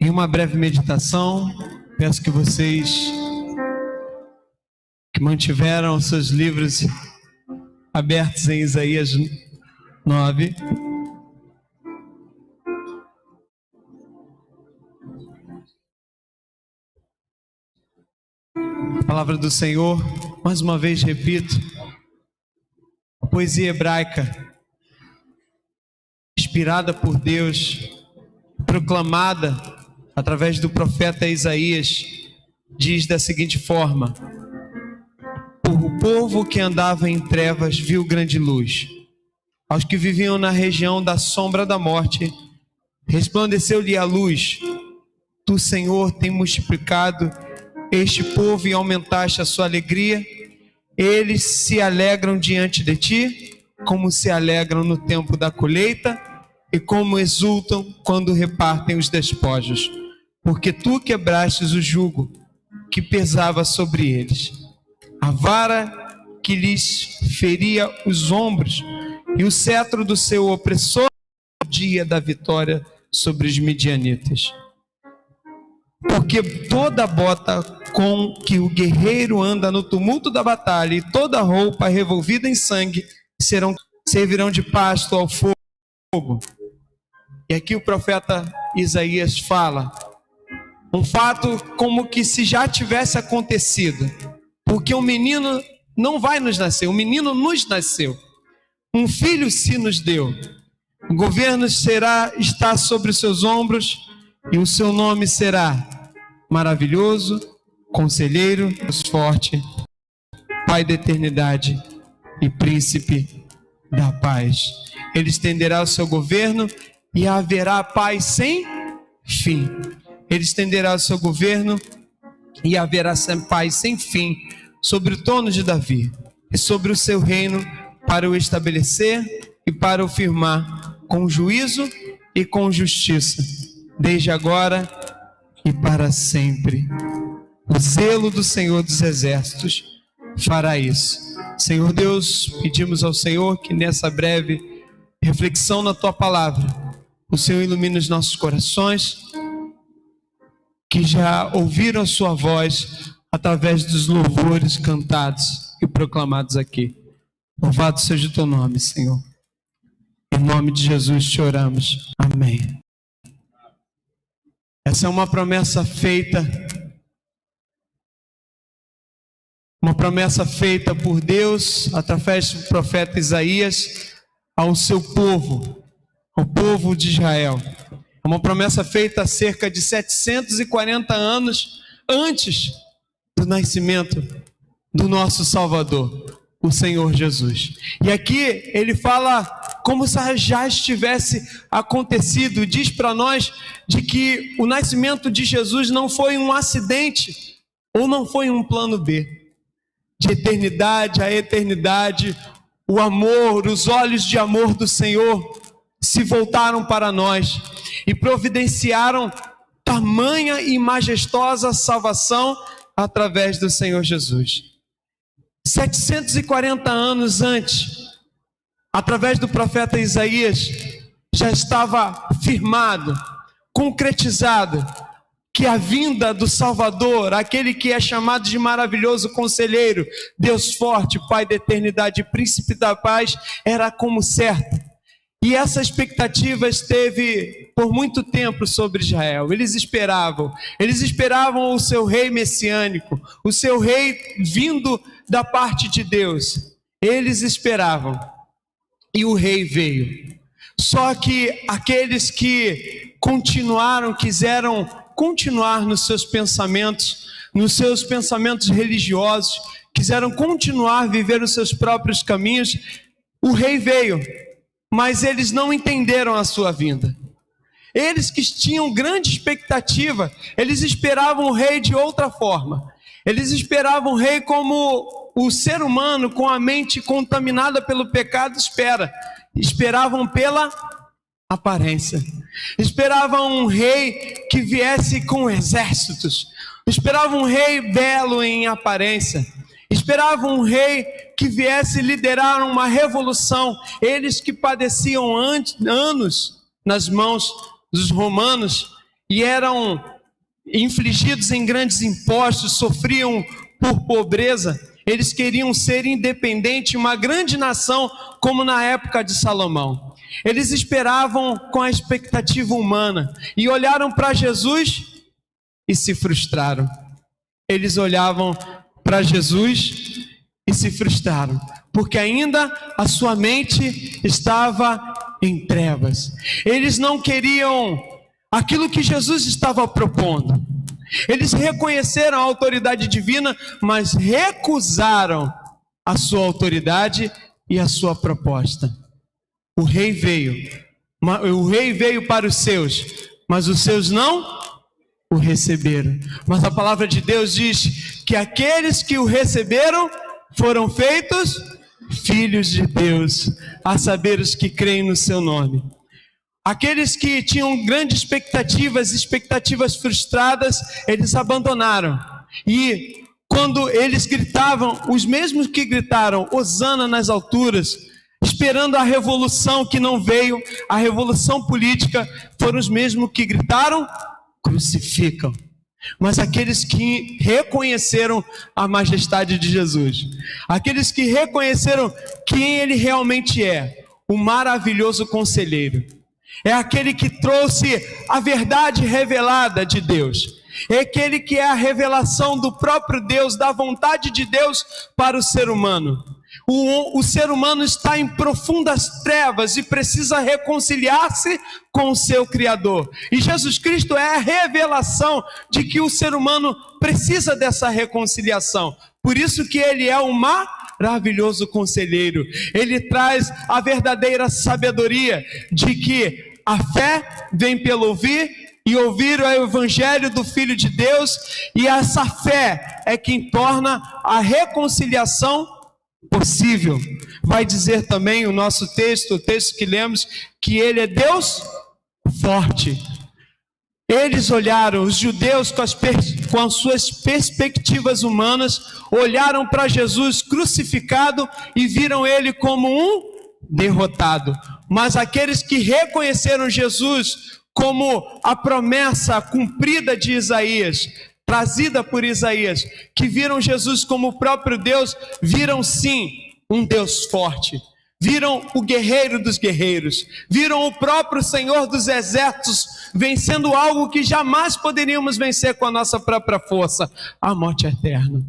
Em uma breve meditação, peço que vocês que mantiveram os seus livros abertos em Isaías 9, a palavra do Senhor, mais uma vez repito, a poesia hebraica, inspirada por Deus, proclamada através do profeta Isaías, diz da seguinte forma: o povo que andava em trevas viu grande luz. Aos que viviam na região da sombra da morte, resplandeceu-lhe a luz. Tu, Senhor, tem multiplicado este povo e aumentaste a sua alegria. Eles se alegram diante de ti, como se alegram no tempo da colheita, e como exultam quando repartem os despojos. Porque tu quebrastes o jugo que pesava sobre eles, a vara que lhes feria os ombros, e o cetro do seu opressor no dia da vitória sobre os midianitas. Porque toda bota com que o guerreiro anda no tumulto da batalha e toda roupa revolvida em sangue servirão de pasto ao fogo. E aqui o profeta Isaías fala um fato como que se já tivesse acontecido, porque um menino não vai nos nascer, um menino nos nasceu, um filho se nos deu, o governo está sobre os seus ombros, e o seu nome será Maravilhoso, Conselheiro, Deus Forte, Pai da Eternidade e Príncipe da Paz. Ele estenderá o seu governo e haverá paz sem fim. Ele estenderá o seu governo e haverá paz sem fim sobre o trono de Davi e sobre o seu reino, para o estabelecer e para o firmar com juízo e com justiça, desde agora e para sempre. O zelo do Senhor dos Exércitos fará isso. Senhor Deus, pedimos ao Senhor que nessa breve reflexão na Tua palavra, o Senhor ilumine os nossos corações, que já ouviram a Sua voz através dos louvores cantados e proclamados aqui. Louvado seja o Teu nome, Senhor. Em nome de Jesus te oramos. Amém. Essa é uma promessa feita por Deus através do profeta Isaías ao seu povo, ao povo de Israel. É uma promessa feita há cerca de 740 anos antes do nascimento do nosso Salvador, o Senhor Jesus. E aqui ele fala como se já estivesse acontecido, diz para nós de que o nascimento de Jesus não foi um acidente, ou não foi um plano B. De eternidade a eternidade, o amor, os olhos de amor do Senhor se voltaram para nós e providenciaram tamanha e majestosa salvação através do Senhor Jesus. 740 anos antes, através do profeta Isaías, já estava firmado, concretizado, que a vinda do Salvador, aquele que é chamado de Maravilhoso Conselheiro, Deus Forte, Pai da Eternidade e Príncipe da Paz, era como certa. E essa expectativa esteve por muito tempo sobre Israel. Eles esperavam o seu rei messiânico, o seu rei vindo da parte de Deus. Eles esperavam. E o rei veio. Só que aqueles que quiseram continuar nos seus pensamentos religiosos, quiseram continuar a viver os seus próprios caminhos, o rei veio. Mas eles não entenderam a sua vinda. Eles que tinham grande expectativa, eles esperavam o rei de outra forma. Eles esperavam o rei como o ser humano com a mente contaminada pelo pecado espera. Esperavam pela aparência. Esperavam um rei que viesse com exércitos. Esperavam um rei belo em aparência. Esperavam um rei que viesse liderar uma revolução. Eles que padeciam anos nas mãos dos romanos e eram infligidos em grandes impostos, sofriam por pobreza. Eles queriam ser independentes, uma grande nação, como na época de Salomão. Eles esperavam com a expectativa humana e olharam para Jesus e se frustraram. Eles olhavam para Jesus e se frustraram, porque ainda a sua mente estava em trevas. Eles não queriam aquilo que Jesus estava propondo. Eles reconheceram a autoridade divina, mas recusaram a sua autoridade e a sua proposta. O rei veio para os seus, mas os seus não o receberam. Mas a palavra de Deus diz que aqueles que o receberam foram feitos filhos de Deus, a saber, os que creem no seu nome. Aqueles que tinham grandes expectativas frustradas, eles abandonaram. E quando eles gritavam, os mesmos que gritaram hosana nas alturas, esperando a revolução que não veio, a revolução política, foram os mesmos que gritaram: crucificam. Mas aqueles que reconheceram a majestade de Jesus, aqueles que reconheceram quem ele realmente é, o maravilhoso conselheiro, é aquele que trouxe a verdade revelada de Deus, é aquele que é a revelação do próprio Deus, da vontade de Deus para o ser humano. O ser humano está em profundas trevas e precisa reconciliar-se com o seu Criador. E Jesus Cristo é a revelação de que o ser humano precisa dessa reconciliação. Por isso que ele é o maravilhoso conselheiro. Ele traz a verdadeira sabedoria de que a fé vem pelo ouvir, e ouvir o evangelho do Filho de Deus, e essa fé é quem torna a reconciliação possível. Vai dizer também o nosso texto, o texto que lemos, que ele é Deus forte. Eles olharam, os judeus com as suas perspectivas humanas, olharam para Jesus crucificado e viram ele como um derrotado. Mas aqueles que reconheceram Jesus como a promessa cumprida de Isaías, trazida por Isaías, que viram Jesus como o próprio Deus, viram sim um Deus forte, viram o guerreiro dos guerreiros, viram o próprio Senhor dos exércitos vencendo algo que jamais poderíamos vencer com a nossa própria força, a morte eterna.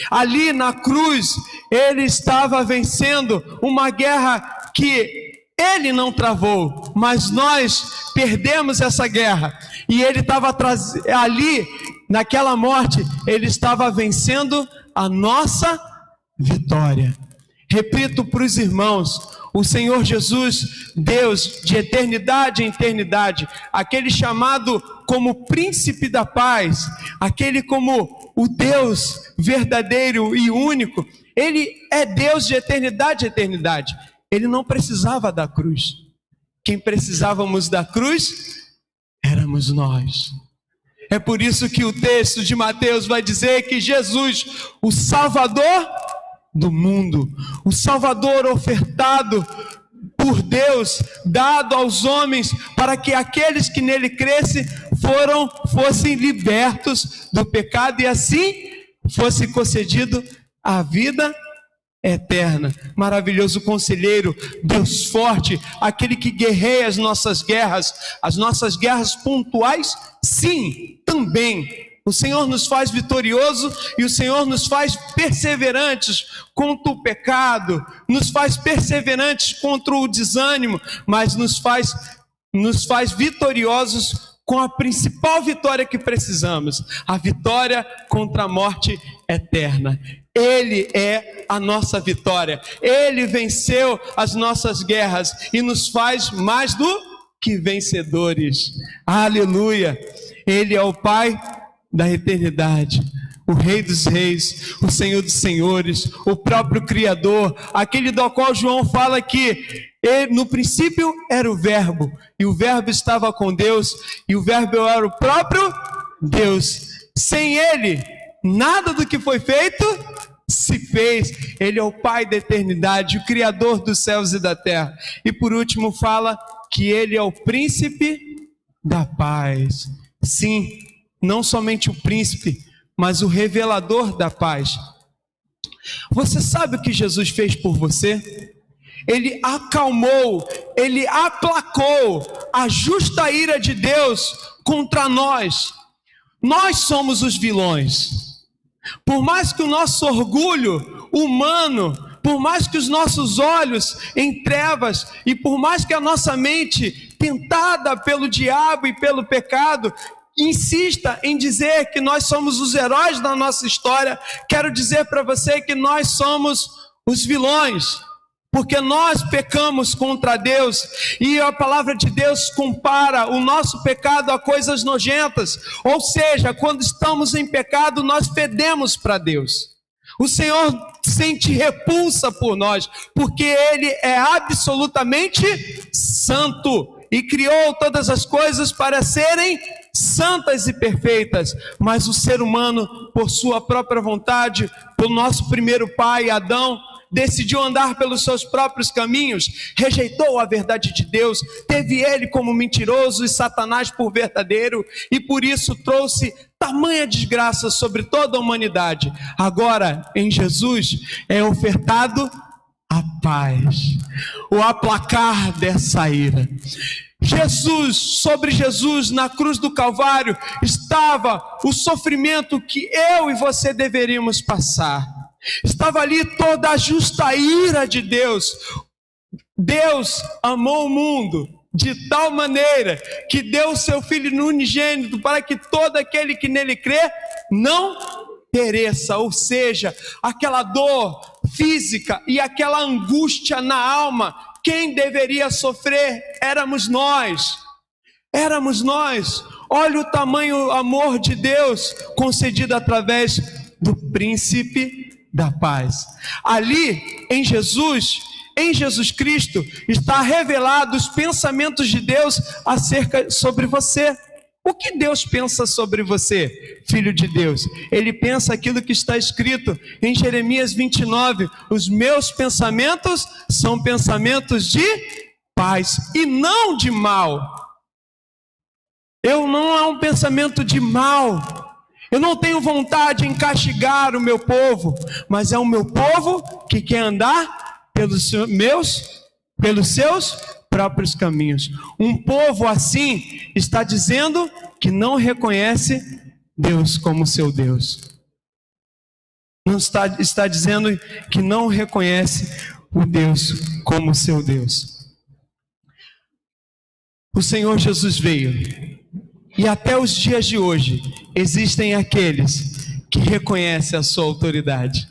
Ali na cruz, ele estava vencendo uma guerra que ele não travou, mas nós perdemos essa guerra. E ele estava ali, naquela morte, ele estava vencendo a nossa vitória. Repito para os irmãos, o Senhor Jesus, Deus de eternidade em eternidade, aquele chamado como príncipe da paz, aquele como o Deus verdadeiro e único, ele é Deus de eternidade em eternidade. Ele não precisava da cruz. Quem precisávamos da cruz éramos nós. É por isso que o texto de Mateus vai dizer que Jesus, o Salvador do mundo, o Salvador ofertado por Deus, dado aos homens, para que aqueles que nele crescem fossem libertos do pecado e assim fosse concedido a vida eterna. Maravilhoso conselheiro, Deus forte, aquele que guerreia as nossas guerras pontuais, sim, também. O Senhor nos faz vitorioso e o Senhor nos faz perseverantes contra o pecado, nos faz perseverantes contra o desânimo, mas nos faz vitoriosos com a principal vitória que precisamos, a vitória contra a morte eterna. Ele é a nossa vitória. Ele venceu as nossas guerras e nos faz mais do que vencedores. Aleluia! Ele é o Pai da eternidade, o Rei dos reis, o Senhor dos senhores, o próprio Criador, aquele do qual João fala que no princípio era o Verbo, e o Verbo estava com Deus, e o Verbo era o próprio Deus. Sem ele, nada do que foi feito se fez. Ele é o Pai da eternidade, o Criador dos céus e da terra. E por último fala que Ele é o príncipe da paz. Sim, não somente o príncipe, mas o revelador da paz. Você sabe o que Jesus fez por você? Ele acalmou, Ele aplacou a justa ira de Deus contra nós. Nós somos os vilões. Por mais que o nosso orgulho humano, por mais que os nossos olhos em trevas, e por mais que a nossa mente, tentada pelo diabo e pelo pecado, insista em dizer que nós somos os heróis da nossa história, quero dizer para você que nós somos os vilões, porque nós pecamos contra Deus, e a palavra de Deus compara o nosso pecado a coisas nojentas, ou seja, quando estamos em pecado, nós fedemos para Deus. O Senhor sente repulsa por nós, porque Ele é absolutamente santo, e criou todas as coisas para serem santas e perfeitas, mas o ser humano, por sua própria vontade, pelo nosso primeiro pai, Adão, decidiu andar pelos seus próprios caminhos, rejeitou a verdade de Deus, teve ele como mentiroso e Satanás por verdadeiro, e por isso trouxe tamanha desgraça sobre toda a humanidade. Agora, em Jesus, é ofertado a paz, o aplacar dessa ira. Sobre Jesus, na cruz do Calvário, estava o sofrimento que eu e você deveríamos passar. Estava ali toda a justa ira de Deus. Deus amou o mundo de tal maneira que deu o seu Filho unigênito para que todo aquele que nele crê não pereça. Ou seja, aquela dor física e aquela angústia na alma, quem deveria sofrer éramos nós. Éramos nós. Olha o tamanho amor de Deus concedido através do príncipe da paz. Ali em Jesus Cristo está revelado os pensamentos de Deus sobre você. O que Deus pensa sobre você, filho de Deus? Ele pensa aquilo que está escrito em Jeremias 29, os meus pensamentos são pensamentos de paz e não de mal. Eu não há um pensamento de mal. Eu não tenho vontade em castigar o meu povo, mas é o meu povo que quer andar pelos seus próprios caminhos. Um povo assim está dizendo que não reconhece Deus como seu Deus. Não está dizendo que não reconhece o Deus como seu Deus. O Senhor Jesus veio. E até os dias de hoje, existem aqueles que reconhecem a sua autoridade.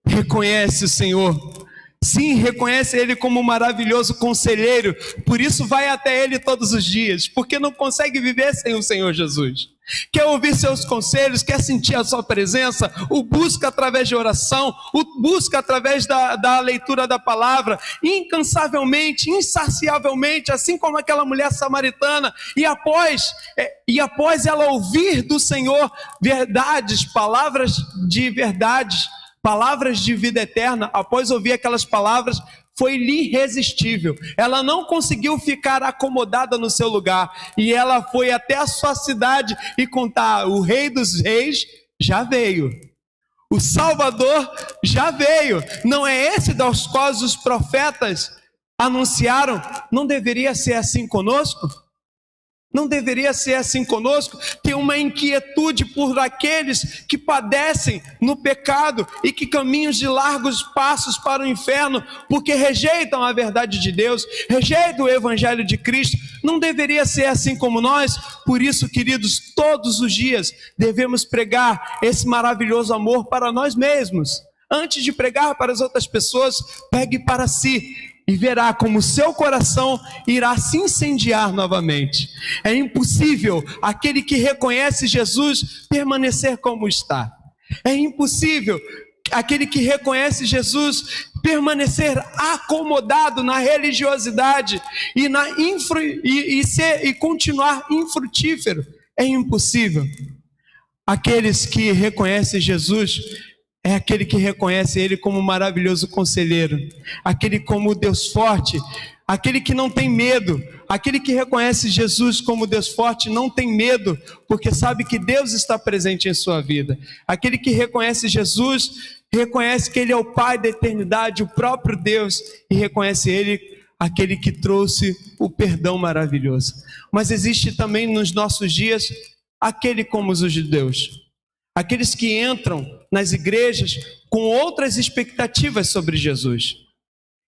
Reconhece o Senhor. Sim, reconhece Ele como um maravilhoso conselheiro. Por isso vai até Ele todos os dias. Porque não consegue viver sem o Senhor Jesus. Quer ouvir seus conselhos, quer sentir a sua presença, o busca através de oração, o busca através da leitura da palavra, incansavelmente, insaciavelmente, assim como aquela mulher samaritana, e após ela ouvir do Senhor verdades, palavras de verdades, palavras de vida eterna, após ouvir aquelas palavras, foi-lhe irresistível. Ela não conseguiu ficar acomodada no seu lugar, e ela foi até a sua cidade e contar: o Rei dos Reis já veio, o Salvador já veio. Não é esse dos quais os profetas anunciaram? Não deveria ser assim conosco? Não deveria ser assim conosco? Ter uma inquietude por aqueles que padecem no pecado e que caminham de largos passos para o inferno, porque rejeitam a verdade de Deus, rejeitam o Evangelho de Cristo. Não deveria ser assim como nós? Por isso, queridos, todos os dias devemos pregar esse maravilhoso amor para nós mesmos. Antes de pregar para as outras pessoas, pegue para si. E verá como seu coração irá se incendiar novamente. É impossível aquele que reconhece Jesus permanecer como está. É impossível aquele que reconhece Jesus permanecer acomodado na religiosidade e continuar infrutífero. É impossível. Aqueles que reconhecem Jesus é aquele que reconhece Ele como maravilhoso conselheiro, aquele como Deus forte, aquele que não tem medo, aquele que reconhece Jesus como Deus forte não tem medo, porque sabe que Deus está presente em sua vida. Aquele que reconhece Jesus, reconhece que Ele é o Pai da eternidade, o próprio Deus, e reconhece Ele, aquele que trouxe o perdão maravilhoso. Mas existe também nos nossos dias, aquele como os judeus, aqueles que entram nas igrejas com outras expectativas sobre Jesus,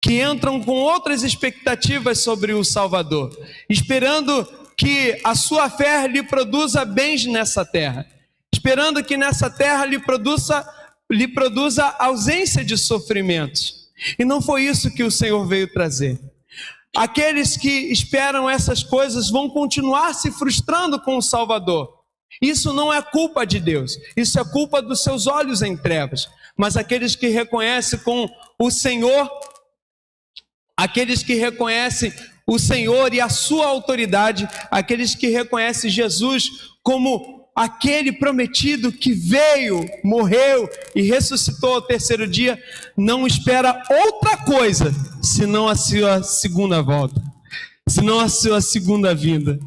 que entram com outras expectativas sobre o Salvador, esperando que a sua fé lhe produza bens nessa terra, esperando que nessa terra lhe produza ausência de sofrimentos. E não foi isso que o Senhor veio trazer. Aqueles que esperam essas coisas vão continuar se frustrando com o Salvador. Isso não é culpa de Deus, isso é culpa dos seus olhos em trevas. Mas aqueles que reconhecem com o Senhor, aqueles que reconhecem o Senhor e a sua autoridade, aqueles que reconhecem Jesus como aquele prometido que veio, morreu e ressuscitou ao terceiro dia, não espera outra coisa senão a sua segunda volta, senão a sua segunda vinda.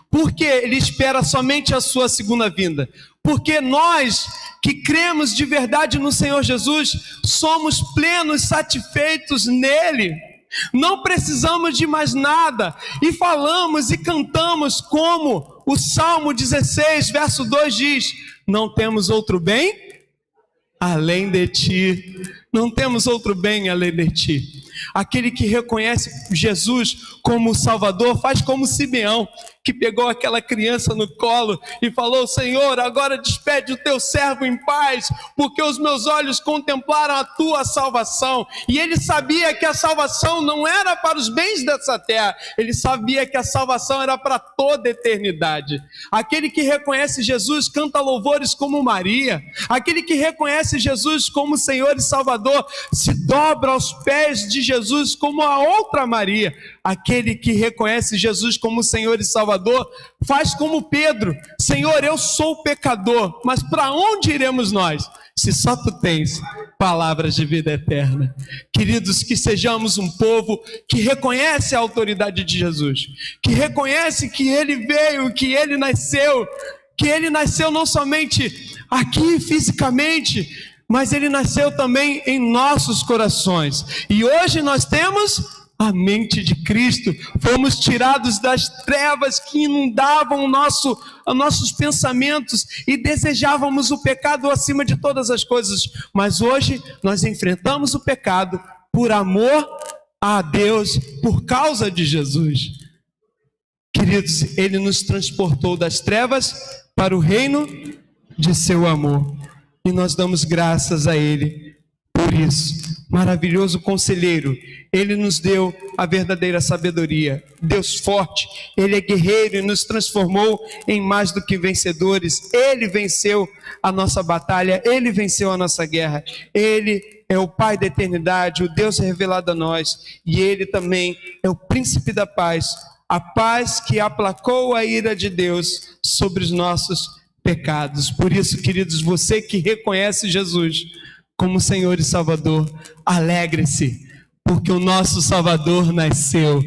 Por que ele espera somente a sua segunda vinda? Porque nós que cremos de verdade no Senhor Jesus, somos plenos, satisfeitos nele. Não precisamos de mais nada. E falamos e cantamos como o Salmo 16, verso 2 diz: não temos outro bem além de ti. Não temos outro bem além de ti. Aquele que reconhece Jesus como Salvador faz como Simeão, que pegou aquela criança no colo e falou: Senhor, agora despede o teu servo em paz, porque os meus olhos contemplaram a tua salvação. E ele sabia que a salvação não era para os bens dessa terra, ele sabia que a salvação era para toda a eternidade. Aquele que reconhece Jesus canta louvores como Maria. Aquele que reconhece Jesus como Senhor e Salvador se dobra aos pés de Jesus como a outra Maria. Aquele que reconhece Jesus como Senhor e Salvador faz como Pedro: Senhor, eu sou pecador, mas para onde iremos nós, se só tu tens palavras de vida eterna? Queridos, que sejamos um povo que reconhece a autoridade de Jesus, que reconhece que Ele veio, que Ele nasceu não somente aqui fisicamente, mas Ele nasceu também em nossos corações. E hoje nós temos a mente de Cristo. Fomos tirados das trevas que inundavam nossos pensamentos e desejávamos o pecado acima de todas as coisas. Mas hoje nós enfrentamos o pecado por amor a Deus, por causa de Jesus. Queridos, Ele nos transportou das trevas para o reino de seu amor. E nós damos graças a Ele por isso. Maravilhoso conselheiro, Ele nos deu a verdadeira sabedoria. Deus forte, Ele é guerreiro e nos transformou em mais do que vencedores. Ele venceu a nossa batalha, Ele venceu a nossa guerra. Ele é o Pai da eternidade, o Deus revelado a nós. E Ele também é o príncipe da paz, a paz que aplacou a ira de Deus sobre os nossos pecados. Por isso, queridos, você que reconhece Jesus como Senhor e Salvador, alegre-se, porque o nosso Salvador nasceu,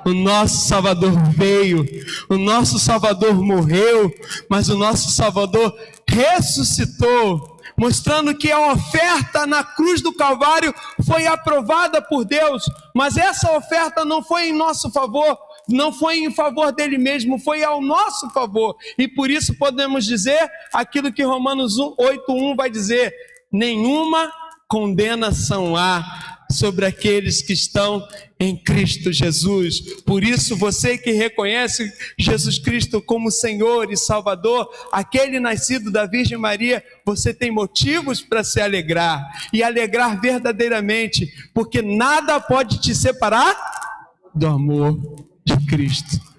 o nosso Salvador veio, o nosso Salvador morreu, mas o nosso Salvador ressuscitou, mostrando que a oferta na cruz do Calvário foi aprovada por Deus, mas essa oferta não foi em nosso favor, não foi em favor dele mesmo, foi ao nosso favor. E por isso podemos dizer aquilo que Romanos 8:1 vai dizer: nenhuma condenação há sobre aqueles que estão em Cristo Jesus. Por isso, você que reconhece Jesus Cristo como Senhor e Salvador, aquele nascido da Virgem Maria, você tem motivos para se alegrar, e alegrar verdadeiramente, porque nada pode te separar do amor de Cristo.